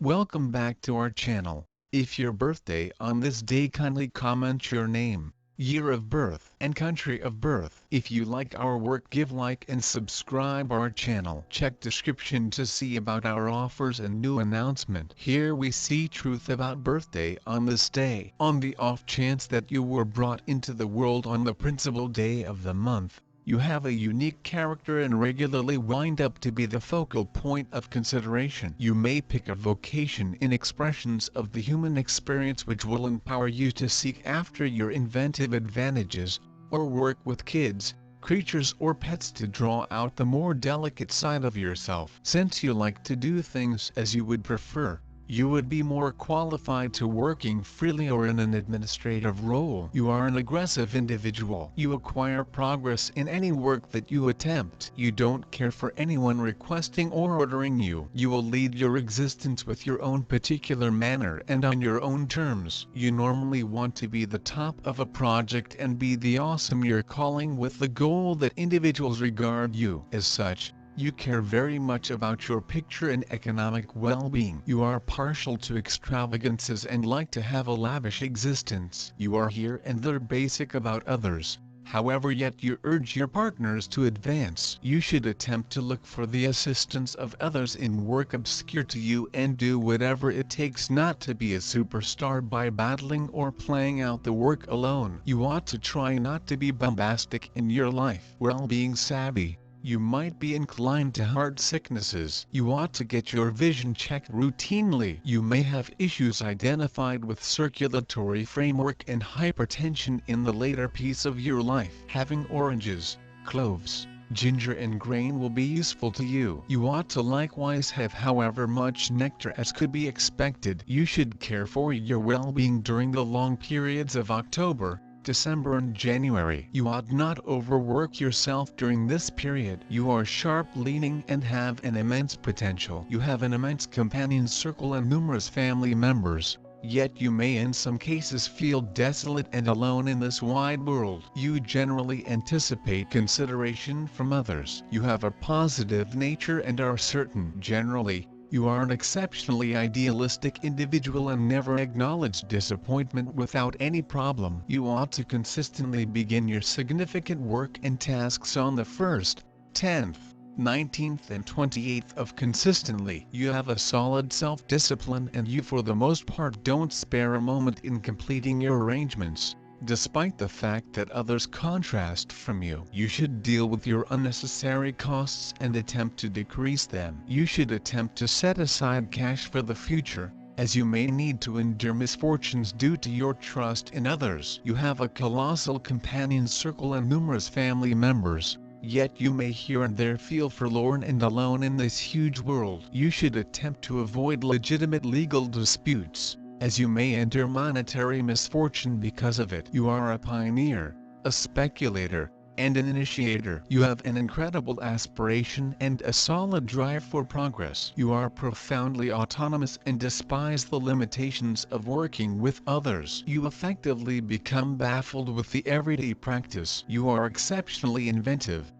Welcome back to our channel. If your birthday on this day, kindly comment your name, year of birth and country of birth. If you like our work, give like and subscribe our channel. Check description to see about our offers and new announcement. Here we see truth about birthday on this day. On the off chance that you were brought into the world on the principal day of the month, you have a unique character and regularly wind up to be the focal point of consideration. You may pick a vocation in expressions of the human experience which will empower you to seek after your inventive advantages, or work with kids, creatures or pets to draw out the more delicate side of yourself. Since you like to do things as you would prefer, you would be more qualified to working freely or in an administrative role. You are an aggressive individual. You acquire progress in any work that you attempt. You don't care for anyone requesting or ordering you. You will lead your existence with your own particular manner and on your own terms. You normally want to be the top of a project and be the awesome you're calling, with the goal that individuals regard you as such. You care very much about your picture and economic well-being. You are partial to extravagances and like to have a lavish existence. You are here and there basic about others, however, yet you urge your partners to advance. You should attempt to look for the assistance of others in work obscure to you and do whatever it takes not to be a superstar by battling or playing out the work alone. You ought to try not to be bombastic in your life. Well-being savvy. You might be inclined to heart sicknesses. You ought to get your vision checked routinely. You may have issues identified with circulatory framework and hypertension in the later piece of your life. Having oranges, cloves, ginger and grain will be useful to you. You ought to likewise have however much nectar as could be expected. You should care for your well-being during the long periods of October, December and January. You ought not overwork yourself during this period. You are sharp-leaning and have an immense potential. You have an immense companion circle and numerous family members, yet you may in some cases feel desolate and alone in this wide world. You generally anticipate consideration from others. You have a positive nature and are certain. Generally, you are an exceptionally idealistic individual and never acknowledge disappointment without any problem. You ought to consistently begin your significant work and tasks on the 1st, 10th, 19th and 28th of consistently. You have a solid self-discipline and you for the most part don't spare a moment in completing your arrangements. Despite the fact that others contrast from you, you should deal with your unnecessary costs and attempt to decrease them. You should attempt to set aside cash for the future, as you may need to endure misfortunes due to your trust in others. You have a colossal companion circle and numerous family members, yet you may here and there feel forlorn and alone in this huge world. You should attempt to avoid legitimate legal disputes, as you may endure monetary misfortune because of it. You are a pioneer, a speculator, and an initiator. You have an incredible aspiration and a solid drive for progress. You are profoundly autonomous and despise the limitations of working with others. You effectively become baffled with the everyday practice. You are exceptionally inventive.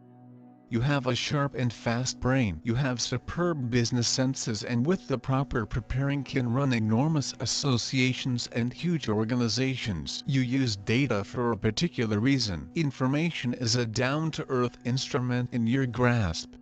You have a sharp and fast brain. You have superb business senses and with the proper preparing can run enormous associations and huge organizations. You use data for a particular reason. Information is a down-to-earth instrument in your grasp.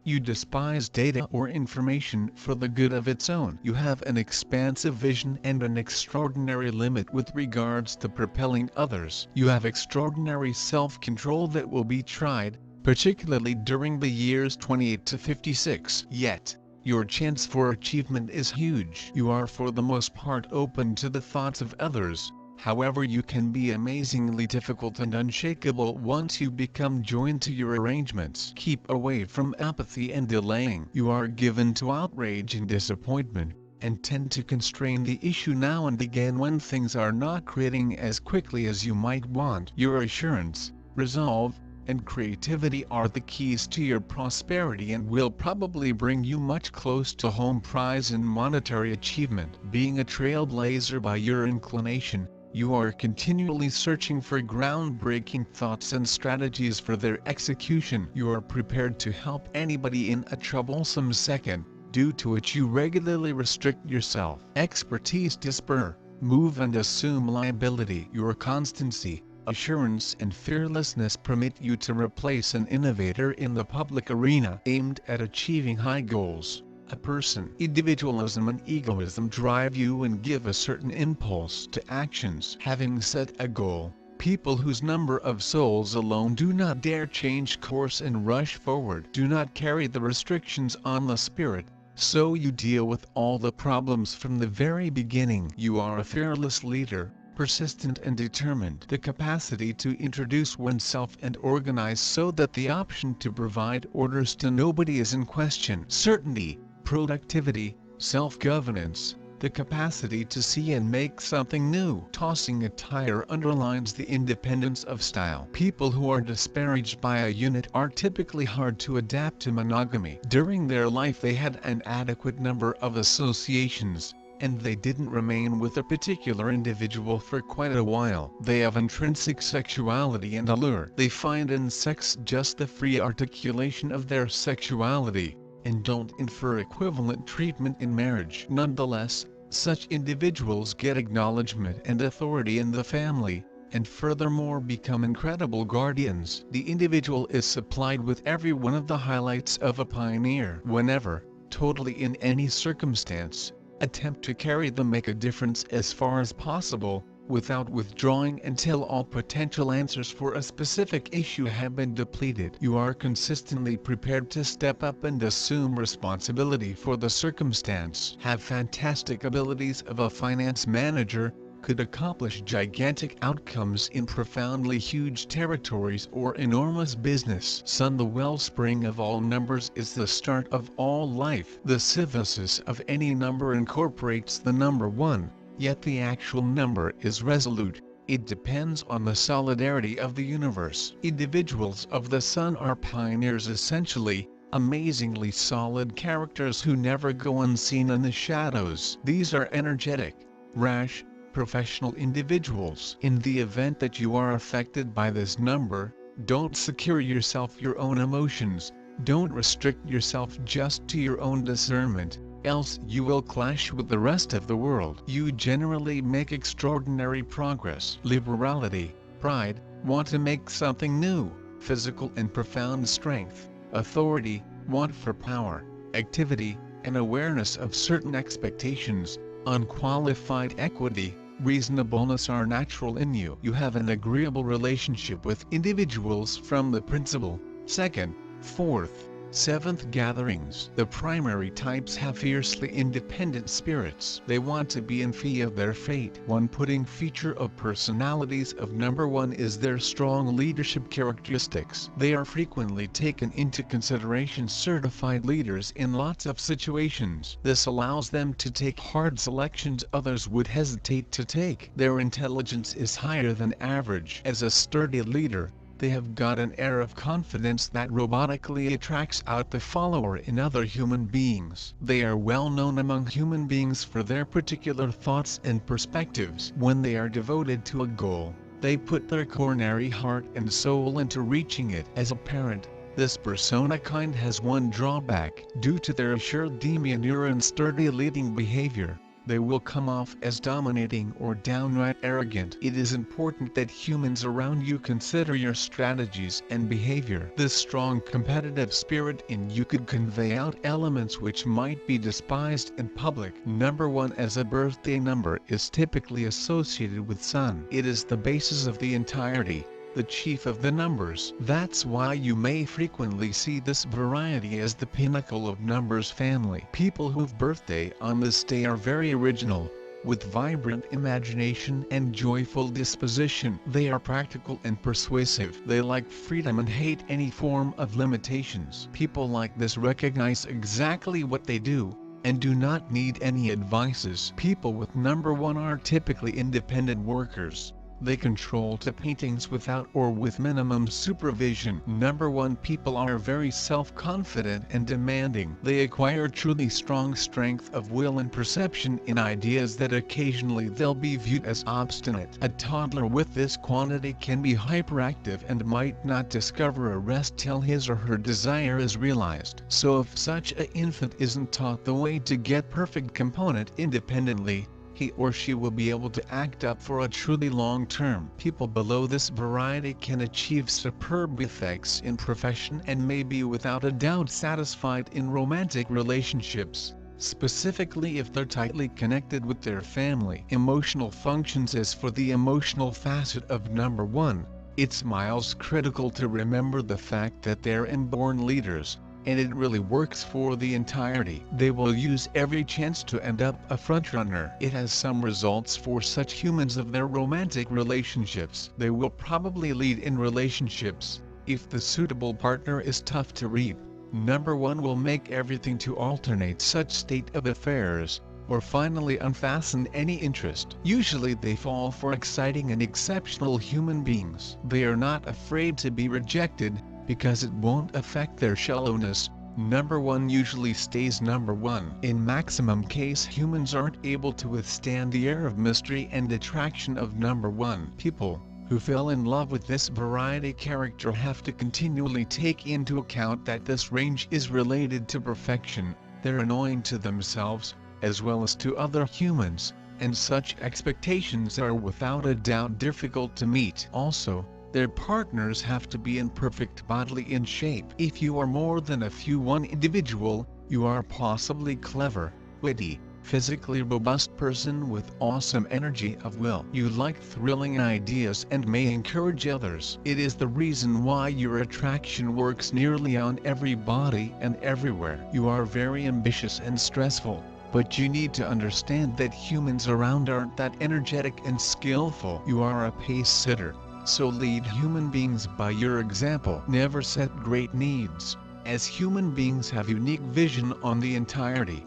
You despise data or information for the good of its own. You have an expansive vision and an extraordinary limit with regards to propelling others. You have extraordinary self-control that will be tried, particularly during the years 28 to 56. Yet, your chance for achievement is huge. You are for the most part open to the thoughts of others, however you can be amazingly difficult and unshakable once you become joined to your arrangements. Keep away from apathy and delaying. You are given to outrage and disappointment, and tend to constrain the issue now and again when things are not creating as quickly as you might want. Your assurance, resolve, and creativity are the keys to your prosperity and will probably bring you much close to home prize in monetary achievement. Being a trailblazer by your inclination, you are continually searching for groundbreaking thoughts and strategies for their execution. You are prepared to help anybody in a troublesome second, due to which you regularly restrict yourself. Expertise to spur, move and assume liability. Your constancy, assurance and fearlessness permit you to replace an innovator in the public arena aimed at achieving high goals. A person. Individualism and egoism drive you and give a certain impulse to actions. Having set a goal, people whose number of souls alone do not dare change course and rush forward. Do not carry the restrictions on the spirit, so you deal with all the problems from the very beginning. You are a fearless leader, persistent and determined. The capacity to introduce oneself and organize so that the option to provide orders to nobody is in question. Certainty, productivity, self-governance, the capacity to see and make something new. Tossing a tire underlines the independence of style. People who are disparaged by a unit are typically hard to adapt to monogamy. During their life they had an adequate number of associations, and they didn't remain with a particular individual for quite a while. They have intrinsic sexuality and allure. They find in sex just the free articulation of their sexuality, and don't infer equivalent treatment in marriage. Nonetheless, such individuals get acknowledgement and authority in the family, and furthermore become incredible guardians. The individual is supplied with every one of the highlights of a pioneer. Whenever, totally in any circumstance, attempt to carry them, make a difference as far as possible, without withdrawing until all potential answers for a specific issue have been depleted. You are consistently prepared to step up and assume responsibility for the circumstance. Have fantastic abilities of a finance manager, could accomplish gigantic outcomes in profoundly huge territories or enormous business. Sun, the wellspring of all numbers, is the start of all life. The synthesis of any number incorporates the number 1. Yet the actual number is resolute. It depends on the solidarity of the universe. Individuals of the Sun are pioneers, essentially, amazingly solid characters who never go unseen in the shadows. These are energetic, rash, professional individuals. In the event that you are affected by this number, don't secure yourself your own emotions, don't restrict yourself just to your own discernment, else you will clash with the rest of the world. You generally make extraordinary progress. Liberality, pride, want to make something new, physical and profound strength, authority, want for power, activity, and awareness of certain expectations, unqualified equity, reasonableness are natural in you. You have an agreeable relationship with individuals from the principal, second, fourth, seventh gatherings. The primary types have fiercely independent spirits. They want to be in fee of their fate. One putting feature of personalities of number 1 is their strong leadership characteristics. They are frequently taken into consideration certified leaders in lots of situations. This allows them to take hard selections others would hesitate to take. Their intelligence is higher than average. As a sturdy leader, they have got an air of confidence that robotically attracts out the follower in other human beings. They are well known among human beings for their particular thoughts and perspectives. When they are devoted to a goal, they put their coronary heart and soul into reaching it. As a parent, this persona kind has one drawback. Due to their assured demeanor and sturdy leading behavior, they will come off as dominating or downright arrogant. It is important that humans around you consider your strategies and behavior. This strong competitive spirit in you could convey out elements which might be despised in public. Number 1 as a birthday number is typically associated with Sun. It is the basis of the entirety, the chief of the numbers. That's why you may frequently see this variety as the pinnacle of numbers family. People whose birthday on this day are very original, with vibrant imagination and joyful disposition. They are practical and persuasive. They like freedom and hate any form of limitations. People like this recognize exactly what they do, and do not need any advices. People with number 1 are typically independent workers. They control the paintings without or with minimum supervision. Number 1 people are very self-confident and demanding. They acquire truly strong strength of will and perception in ideas that occasionally they'll be viewed as obstinate. A toddler with this quality can be hyperactive and might not discover a rest till his or her desire is realized. So if such an infant isn't taught the way to get perfect component independently, he or she will be able to act up for a truly long-term. People below this variety can achieve superb effects in profession and may be without a doubt satisfied in romantic relationships, specifically if they're tightly connected with their family. Emotional functions. As for the emotional facet of number 1, it's miles critical to remember the fact that they're inborn leaders, and it really works for the entirety. They will use every chance to end up a frontrunner. It has some results for such humans of their romantic relationships. They will probably lead in relationships. If the suitable partner is tough to read, number 1 will make everything to alternate such state of affairs, or finally unfasten any interest. Usually they fall for exciting and exceptional human beings. They are not afraid to be rejected, because it won't affect their shallowness. Number 1 usually stays number 1. In maximum case, humans aren't able to withstand the air of mystery and attraction of number 1. People who fell in love with this variety character have to continually take into account that this range is related to perfection. They're annoying to themselves, as well as to other humans, and such expectations are without a doubt difficult to meet. Also, their partners have to be in perfect bodily in shape. If you are more than a few one individual, you are possibly clever, witty, physically robust person with awesome energy of will. You like thrilling ideas and may encourage others. It is the reason why your attraction works nearly on everybody and everywhere. You are very ambitious and stressful, but you need to understand that humans around aren't that energetic and skillful. You are a pace setter, so lead human beings by your example. Never set great needs, as human beings have unique vision on the entirety.